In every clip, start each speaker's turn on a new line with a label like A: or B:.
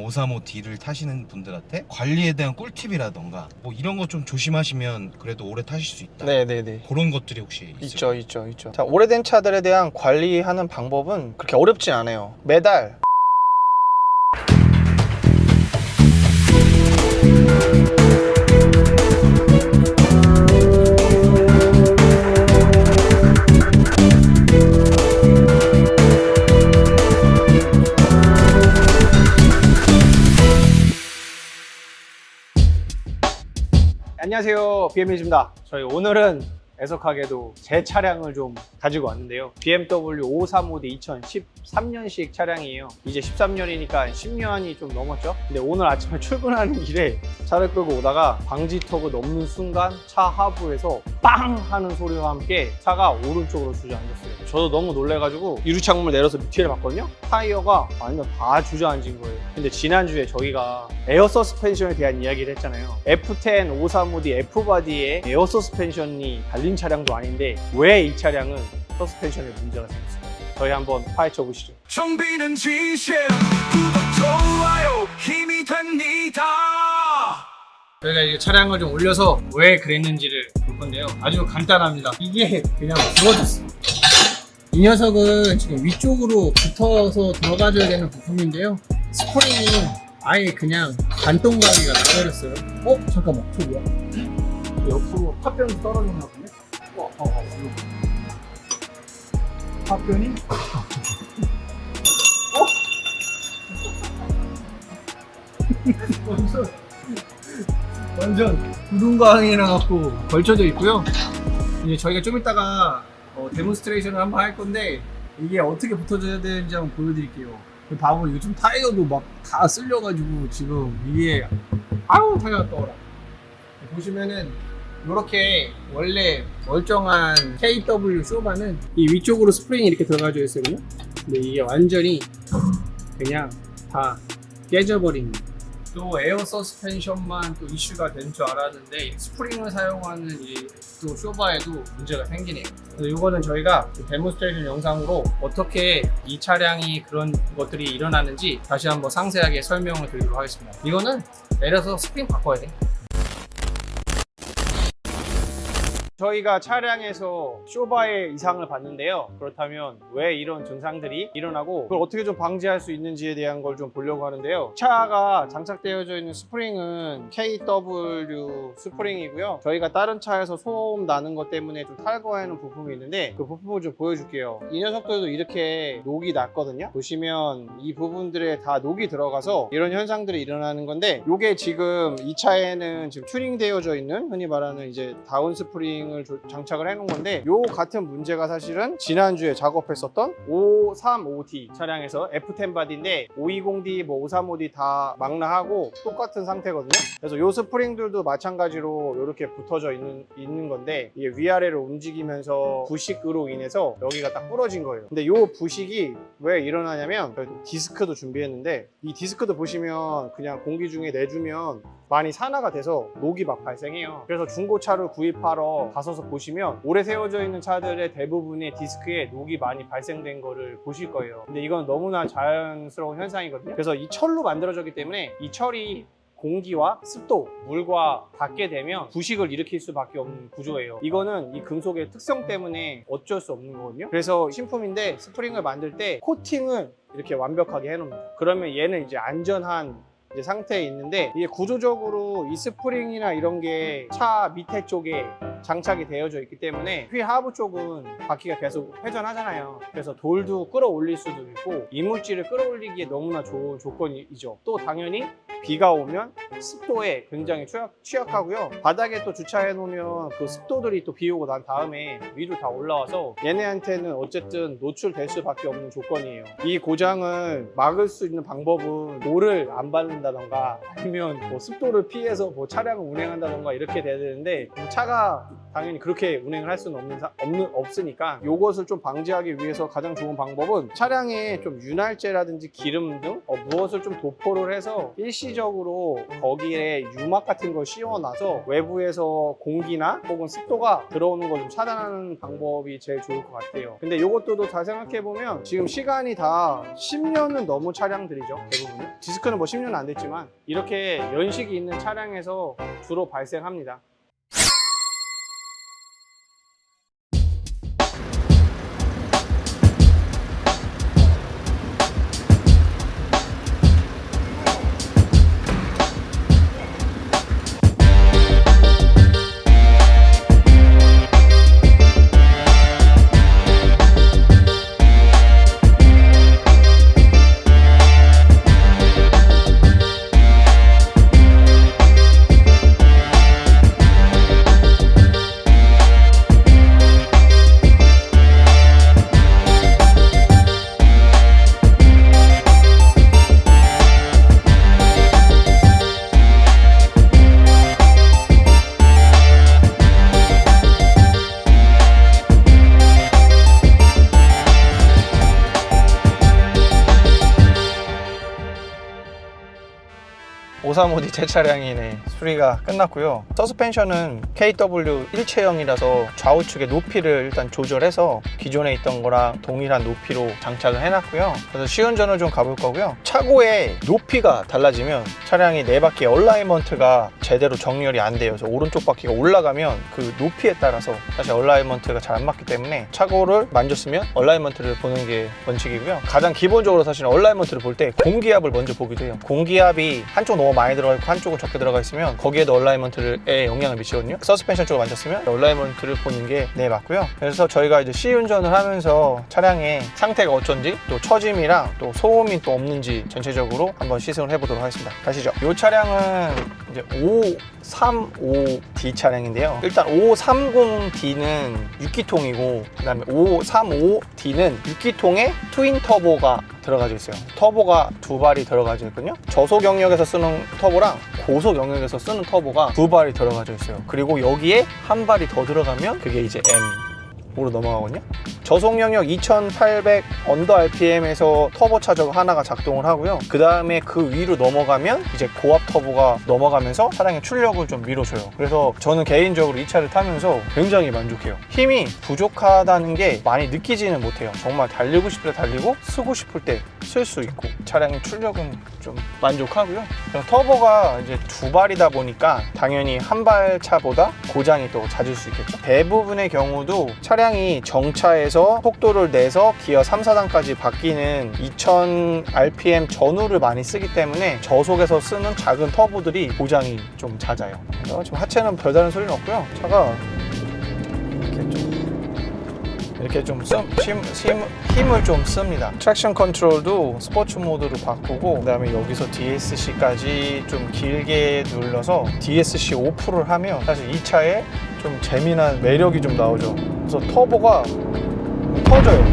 A: 535D를 타시는 분들한테 관리에 대한 꿀팁이라던가 뭐 이런 거 좀 조심하시면 그래도 오래 타실 수 있다.
B: 네네네.
A: 그런 것들이 혹시 있을까요?
B: 있죠. 자, 오래된 차들에 대한 관리하는 방법은 그렇게 어렵진 않아요. 매달 안녕하세요, BMW입니다. 저희 오늘은 애석하게도 제 차량을 좀 가지고 왔는데요. BMW 535D 2013년식 차량이에요. 이제 13년이니까 10년이 좀 넘었죠. 근데 오늘 아침에 출근하는 길에 차를 끌고 오다가 방지턱을 넘는 순간 차 하부에서 빵 하는 소리와 함께 차가 오른쪽으로 주저앉았어요. 저도 너무 놀래가지고 유리창문을 내려서 밑을 봤거든요. 타이어가 완전 다 주저앉은 거예요. 근데 지난주에 저희가 에어 서스펜션에 대한 이야기를 했잖아요. F10 535D F바디에 에어 서스펜션이 달린 차량도 아닌데 왜 이 차량은 서스펜션에 문제가 생겼을까요? 저희 한번 파헤쳐 보시죠.
C: 정비는 진실, 구독, 좋아요 힘이 됩니다.
B: 저희가 이제 차량을 좀 올려서 왜 그랬는지를 볼 건데요. 아주 간단합니다. 이게 그냥 부러졌어. 이 녀석은 지금 위쪽으로 붙어서 들어가줘야 되는 부품인데요. 스프링이 아예 그냥 반동가위가 나버렸어요. 잠깐만, 저 뭐야? 옆으로 탑변이 떨어졌나 보네? 탑변이? 완전 구동강이라 갖고 걸쳐져 있고요. 이제 저희가 좀 이따가 데몬스트레이션을 한번 할 건데 이게 어떻게 붙어져야 되는지 한번 보여드릴게요. 봐보, 이거 좀 타이어도 막 다 쓸려가지고 지금 이게 타이어가 떠오라. 보시면은 이렇게 원래 멀쩡한 KW 쇼바는 이 위쪽으로 스프링이 이렇게 들어가져 있거든요. 근데 이게 완전히 그냥 다 깨져버린 거예요. 또 에어 서스펜션만 또 이슈가 된 줄 알았는데 스프링을 사용하는 이 또 쇼바에도 문제가 생기네요. 그래서 이거는 저희가 데몬스트레이션 영상으로 어떻게 이 차량이 그런 것들이 일어나는지 다시 한번 상세하게 설명을 드리도록 하겠습니다. 이거는 내려서 스프링 바꿔야 돼. 저희가 차량에서 쇼바의 이상을 봤는데요. 그렇다면 왜 이런 증상들이 일어나고 그걸 어떻게 좀 방지할 수 있는지에 대한 걸 좀 보려고 하는데요. 차가 장착되어져 있는 스프링은 KW 스프링이고요. 저희가 다른 차에서 소음 나는 것 때문에 좀 탈거하는 부품이 있는데 그 부품을 좀 보여줄게요. 이 녀석들도 이렇게 녹이 났거든요. 보시면 이 부분들에 다 녹이 들어가서 이런 현상들이 일어나는 건데, 이게 지금 이 차에는 지금 튜닝되어져 있는 흔히 말하는 이제 다운 스프링 을 장착을 해놓은 건데, 요 같은 문제가 사실은 지난주에 작업했었던 535D 차량에서 F10 바디인데 520D, 535D 다 망라하고 똑같은 상태거든요. 그래서 요 스프링들도 마찬가지로 이렇게 붙어져 있는 건데, 이게 위아래로 움직이면서 부식으로 인해서 여기가 딱 부러진 거예요. 근데 요 부식이 왜 일어나냐면, 디스크도 준비했는데 이 디스크도 보시면 그냥 공기 중에 내주면 많이 산화가 돼서 녹이 막 발생해요. 그래서 중고차를 구입하러 가서서 보시면 오래 세워져 있는 차들의 대부분의 디스크에 녹이 많이 발생된 거를 보실 거예요. 근데 이건 너무나 자연스러운 현상이거든요. 그래서 이 철로 만들어졌기 때문에 이 철이 공기와 습도, 물과 닿게 되면 부식을 일으킬 수밖에 없는 구조예요. 이거는 이 금속의 특성 때문에 어쩔 수 없는 거거든요. 그래서 신품인데 스프링을 만들 때 코팅을 이렇게 완벽하게 해놓습니다. 그러면 얘는 이제 안전한 상태에 있는데, 이게 구조적으로 이 스프링이나 이런 게 차 밑에 쪽에 장착이 되어져 있기 때문에 휠 하부 쪽은 바퀴가 계속 회전하잖아요. 그래서 돌도 끌어올릴 수도 있고 이물질을 끌어올리기에 너무나 좋은 조건이죠. 또 당연히 비가 오면 습도에 굉장히 취약하고요. 바닥에 또 주차해 놓으면 그 습도들이 또 비 오고 난 다음에 위로 다 올라와서 얘네한테는 어쨌든 노출될 수밖에 없는 조건이에요. 이 고장을 막을 수 있는 방법은 돌을 안 바른다던가 아니면 뭐 습도를 피해서 뭐 차량을 운행한다던가 이렇게 돼야 되는데, 차가 당연히 그렇게 운행을 할 수는 없으니까 이것을 좀 방지하기 위해서 가장 좋은 방법은 차량에 좀 윤활제라든지 기름 등 무엇을 좀 도포를 해서 일시 인위적으로 거기에 유막 같은 걸 씌워놔서 외부에서 공기나 혹은 습도가 들어오는 걸 좀 차단하는 방법이 제일 좋을 것 같아요. 근데 이것도 다 생각해보면 지금 시간이 다 10년은 넘은 차량들이죠. 대부분은. 디스크는 뭐 10년은 안 됐지만 이렇게 연식이 있는 차량에서 주로 발생합니다. (535D) 제 차량이네 수리가 끝났고요. 서스펜션은 KW 일체형이라서 좌우측의 높이를 일단 조절해서 기존에 있던 거랑 동일한 높이로 장착을 해놨고요. 그래서 시운전을 좀 가볼 거고요. 차고의 높이가 달라지면 차량이 네 바퀴 얼라이먼트가 제대로 정렬이 안 돼요. 그래서 오른쪽 바퀴가 올라가면 그 높이에 따라서 사실 얼라이먼트가 잘 안 맞기 때문에 차고를 만졌으면 얼라이먼트를 보는 게 원칙이고요. 가장 기본적으로 사실 얼라이먼트를 볼 때 공기압을 먼저 보기도 해요. 공기압이 한쪽 너무 많이 들어가 있고 한쪽은 적게 들어가 있으면 거기에도 얼라이먼트에 영향을 미치거든요. 서스펜션 쪽을 만졌으면 얼라이먼트를 보는 게 네 맞고요. 그래서 저희가 이제 시운전을 하면서 차량의 상태가 어쩐지 또 처짐이랑 또 소음이 또 없는지 전체적으로 한번 시승을 해보도록 하겠습니다. 가시죠. 이 차량은 이제 535D 차량인데요. 일단 530D는 6기통이고 그 다음에 535D는 6기통에 트윈 터보가 들어가져 있어요. 터보가 두 발이 들어가져 있거든요. 저속 영역에서 쓰는 터보랑 고속 영역에서 쓰는 터보가 두 발이 들어가져 있어요. 그리고 여기에 한 발이 더 들어가면 그게 이제 M으로 넘어가거든요. 저속 영역 2800 언더 RPM에서 터보 차저가 하나가 작동을 하고요. 그 다음에 그 위로 넘어가면 이제 고압 터보가 넘어가면서 차량의 출력을 좀 밀어줘요. 그래서 저는 개인적으로 이 차를 타면서 굉장히 만족해요. 힘이 부족하다는 게 많이 느끼지는 못해요. 정말 달리고 싶을 때 달리고 쓰고 싶을 때 쓸 수 있고 차량의 출력은 좀 만족하고요. 터보가 이제 두 발이다 보니까 당연히 한 발 차보다 고장이 또 잦을 수 있겠죠. 대부분의 경우도 차량이 정차에서 속도를 내서 기어 3, 4단까지 바뀌는 2000 RPM 전후를 많이 쓰기 때문에 저속에서 쓰는 작은 터보들이 고장이 좀 잦아요. 그래서 지금 하체는 별다른 소리는 없고요. 차가 이렇게 좀 힘을 좀 씁니다. 트랙션 컨트롤도 스포츠 모드로 바꾸고 그 다음에 여기서 DSC까지 좀 길게 눌러서 DSC 오프를 하면 사실 이 차에 좀 재미난 매력이 좀 나오죠. 그래서 터보가 터져요.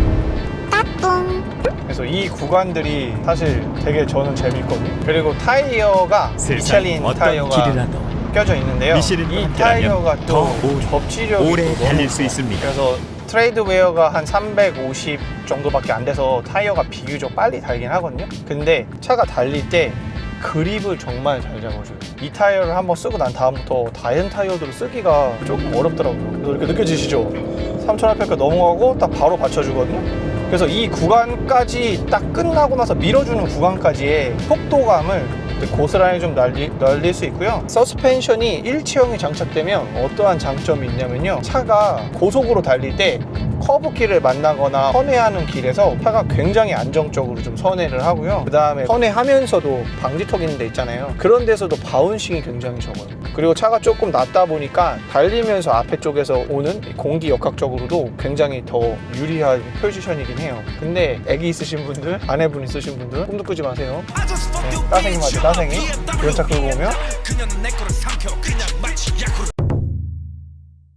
B: 그래서 이 구간들이 사실 되게 저는 재밌거든요. 그리고 타이어가 미슐린 타이어가 껴져 있는데요. 이 타이어가 또 접지력이
D: 오래 달릴 수 있습니다.
B: 그래서 트레이드 웨어가 한 350 정도밖에 안 돼서 타이어가 비교적 빨리 달긴 하거든요. 근데 차가 달릴 때 그립을 정말 잘 잡아줘요. 이 타이어를 한번 쓰고 난 다음부터 다른 타이어들을 쓰기가 조금 어렵더라고요. 그래서 이렇게 느껴지시죠? 3000rpm까지 넘어가고 딱 바로 받쳐주거든요. 그래서 이 구간까지 딱 끝나고 나서 밀어주는 구간까지의 속도감을 고스란히 좀 날릴 수 있고요. 서스펜션이 일체형이 장착되면 어떠한 장점이 있냐면요. 차가 고속으로 달릴 때 커브길을 만나거나 선회하는 길에서 차가 굉장히 안정적으로 좀 선회를 하고요. 그 다음에 선회하면서도 방지턱 있는 데 있잖아요. 그런 데서도 바운싱이 굉장히 적어요. 그리고 차가 조금 낮다 보니까 달리면서 앞에 쪽에서 오는 공기 역학적으로도 굉장히 더 유리한 포지션이긴 해요. 근데 애기 있으신 분들, 아내분 있으신 분들 꿈도 꾸지 마세요. 네, 따생이 맞아, 따생이. 이런 차 끌고 오면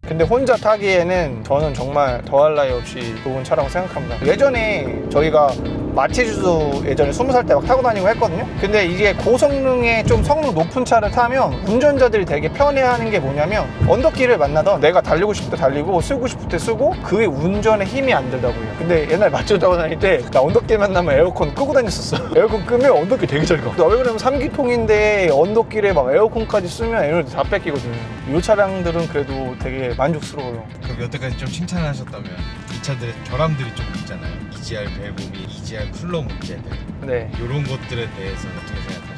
B: 근데 혼자 타기에는 저는 정말 더할 나위 없이 좋은 차라고 생각합니다. 예전에 저희가 마티즈도 예전에 20살 때 막 타고 다니고 했거든요. 근데 이게 고성능의 좀 성능 높은 차를 타면 운전자들이 되게 편해하는 게 뭐냐면 언덕길을 만나던 내가 달리고 싶을 때 달리고 쓰고 싶을 때 쓰고 그게 운전에 힘이 안 들다고요. 근데 옛날 맛집 타고 다닐 때 나 언덕길만 나면 에어컨 끄고 다녔었어. 에어컨 끄면 언덕길 되게 잘 가. 왜 그러면 3기통인데 언덕길에 막 에어컨까지 쓰면 에너지 다 뺏기거든. 이 차량들은 그래도 되게 만족스러워요.
A: 그럼 여태까지 좀 칭찬을 하셨다면 이 차들의 결함들이 좀 있잖아요. EGR 밸브 및 EGR 쿨러 문제들
B: 네.
A: 이런 것들에 대해서는 어떻게 생각하시는지.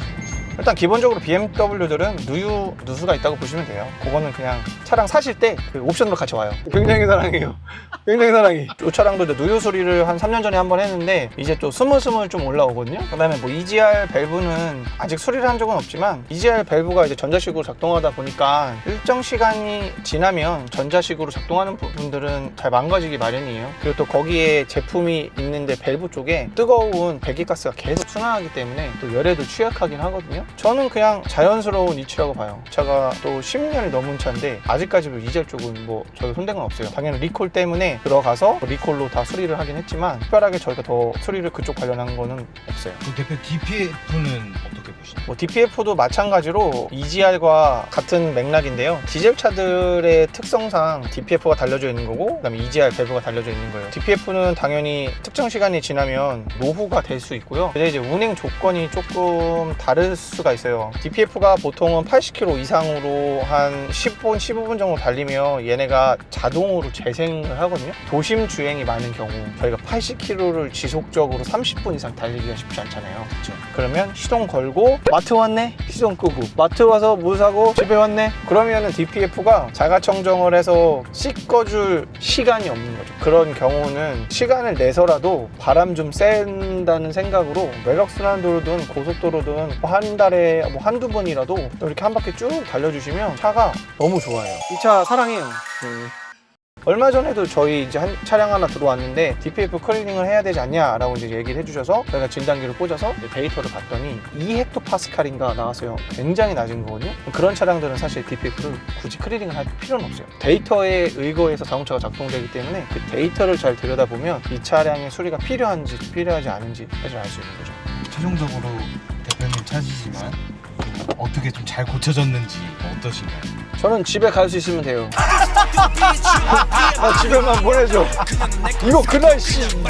B: 일단 기본적으로 BMW들은 누수가 있다고 보시면 돼요. 그거는 그냥 차량 사실 때 그 옵션으로 같이 와요. 굉장히 사랑해요. 굉장히 사랑해. 이 차량도 이제 누유 수리를 한 3년 전에 한번 했는데 이제 또 스물스물 좀 올라오거든요. 그다음에 뭐 EGR 밸브는 아직 수리를 한 적은 없지만 EGR 밸브가 이제 전자식으로 작동하다 보니까 일정 시간이 지나면 전자식으로 작동하는 부분들은 잘 망가지기 마련이에요. 그리고 또 거기에 제품이 있는데 밸브 쪽에 뜨거운 배기가스가 계속 순환하기 때문에 또 열에도 취약하긴 하거든요. 저는 그냥 자연스러운 이치라고 봐요. 차가 또 10년이 넘은 차인데 아직까지도 EGR 쪽은 뭐 저희 손댄 건 없어요. 당연히 리콜 때문에 들어가서 리콜로 다 수리를 하긴 했지만 특별하게 저희가 더 수리를 그쪽 관련한 거는 없어요.
A: 그 대표 DPF는 어떻게 보시나요?
B: 뭐 DPF도 마찬가지로 EGR과 같은 맥락인데요. 디젤 차들의 특성상 DPF가 달려져 있는 거고 그다음에 EGR 밸브가 달려져 있는 거예요. DPF는 당연히 특정 시간이 지나면 노후가 될 수 있고요. 근데 이제 운행 조건이 조금 다를 수가 있어요. DPF가 보통은 80km 이상으로 한 10분, 15분 정도 달리면 얘네가 자동으로 재생을 하거든요. 도심 주행이 많은 경우 저희가 80km를 지속적으로 30분 이상 달리기가 쉽지 않잖아요.
A: 그렇죠.
B: 그러면 시동 걸고 마트 왔네? 시동 끄고 마트 와서 물 사고 집에 왔네? 그러면은 DPF가 자가청정을 해서 씻어줄 시간이 없는 거죠. 그런 경우는 시간을 내서라도 바람 좀 쐰다는 생각으로 외곽순환도로든 고속도로든 한 달에 뭐 한두 번이라도 이렇게 한 바퀴 쭉 달려주시면 차가 너무 좋아요. 이 차 사랑해요. 얼마 전에도 저희 이제 한 차량 하나 들어왔는데 DPF 클리닝을 해야 되지 않냐라고 이제 얘기를 해주셔서 저희가 진단기를 꽂아서 데이터를 봤더니 2헥토파스칼인가 나왔어요. 굉장히 낮은 거거든요. 그런 차량들은 사실 DPF를 굳이 클리닝을 할 필요는 없어요. 데이터에 의거해서 자동차가 작동되기 때문에 그 데이터를 잘 들여다보면 이 차량의 수리가 필요한지 필요하지 않은지 사실 알 수 있는 거죠.
A: 최종적으로 대표님 차시지만 어떻게 좀 잘 고쳐졌는지 어떠신가요?
B: 저는 집에 갈 수 있으면 돼요. 나 집에만 보내줘. 이거 그날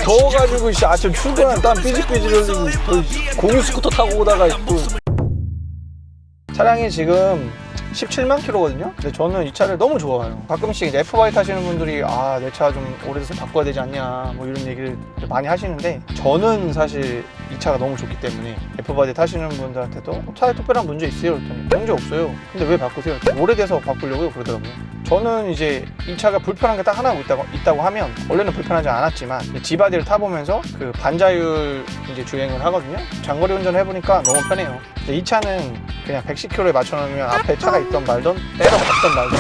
B: 더워가지고 아침 출근한 땀 삐질삐질 흘리고 공유 스쿠터 타고 오다가 또 차량이 지금 17만 킬로거든요. 근데 저는 이 차를 너무 좋아해요. 가끔씩 이제 F바이 타시는 분들이 내 차 좀 오래돼서 바꿔야 되지 않냐 뭐 이런 얘기를 많이 하시는데 저는 사실 이 차가 너무 좋기 때문에 F바디 타시는 분들한테도 차에 특별한 문제 있어요? 그랬더니 문제 없어요. 근데 왜 바꾸세요? 오래돼서 바꾸려고요 그러더라고요. 저는 이제 이 차가 불편한 게 딱 하나 있다고 하면 원래는 불편하지 않았지만 G바디를 타보면서 그 반자율 이제 주행을 하거든요. 장거리 운전을 해보니까 너무 편해요. 근데 이 차는 그냥 110km에 맞춰놓으면 앞에 차가 있던 말던 때려박던 말던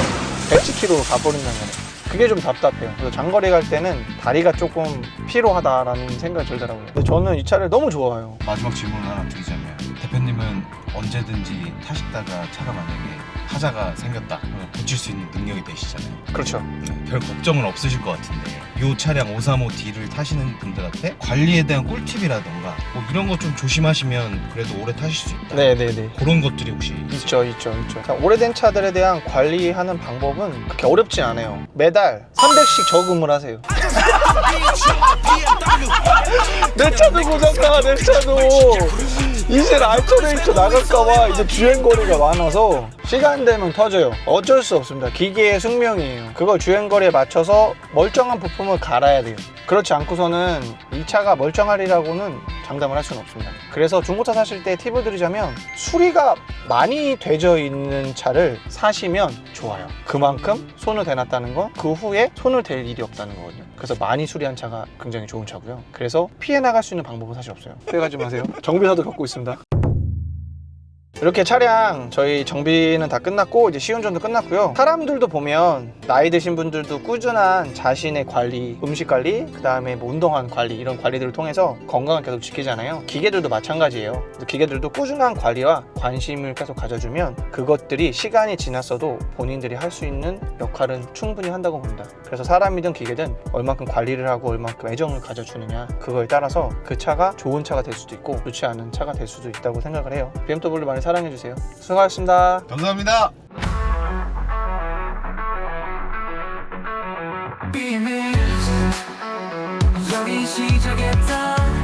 B: 110km로 가버린다는 거예요. 그게 좀 답답해요. 그래서 장거리 갈 때는 다리가 조금 피로하다라는 생각이 들더라고요. 근데 저는 이 차를 너무 좋아해요.
A: 마지막 질문을 하나 드리자면 대표님은 언제든지 타시다가 차가 만약에 하자가 생겼다 그러면 고칠 수 있는 능력이 되시잖아요.
B: 그렇죠.
A: 별 걱정은 없으실 것 같은데 이 차량 535D를 타시는 분들한테 관리에 대한 꿀팁이라던가 뭐 이런 거 좀 조심하시면 그래도 오래 타실 수 있다.
B: 네네네.
A: 그런 것들이 혹시
B: 있죠. 자, 오래된 차들에 대한 관리하는 방법은 그렇게 어렵진 않아요. 매달 300씩 저금을 하세요. 내 차도 고장나, 내 차도. 이제 알터네이터 나갈까봐 이제 주행거리가 많아서 시간 되면 터져요. 어쩔 수 없습니다. 기계의 숙명이에요. 그걸 주행거리에 맞춰서 멀쩡한 부품을 갈아야 돼요. 그렇지 않고서는 이 차가 멀쩡하리라고는 장담을 할 수는 없습니다. 그래서 중고차 사실 때 팁을 드리자면 수리가 많이 되져 있는 차를 사시면 좋아요. 그만큼 손을 대놨다는 건 그 후에 손을 댈 일이 없다는 거거든요. 그래서 많이 수리한 차가 굉장히 좋은 차고요. 그래서 피해 나갈 수 있는 방법은 사실 없어요. 피해가지 마세요. 정비사도 겪고 있습니다. 이렇게 차량 저희 정비는 다 끝났고 이제 시운전도 끝났고요. 사람들도 보면 나이 드신 분들도 꾸준한 자신의 관리, 음식 관리, 그 다음에 뭐 운동한 관리 이런 관리들을 통해서 건강을 계속 지키잖아요. 기계들도 마찬가지예요. 기계들도 꾸준한 관리와 관심을 계속 가져주면 그것들이 시간이 지났어도 본인들이 할 수 있는 역할은 충분히 한다고 봅니다. 그래서 사람이든 기계든 얼만큼 관리를 하고 얼만큼 애정을 가져주느냐 그거에 따라서 그 차가 좋은 차가 될 수도 있고 좋지 않은 차가 될 수도 있다고 생각을 해요. BMW 많이 사랑해주세요. 수고하셨습니다.
A: 감사합니다.
C: Being 열정이 시작했다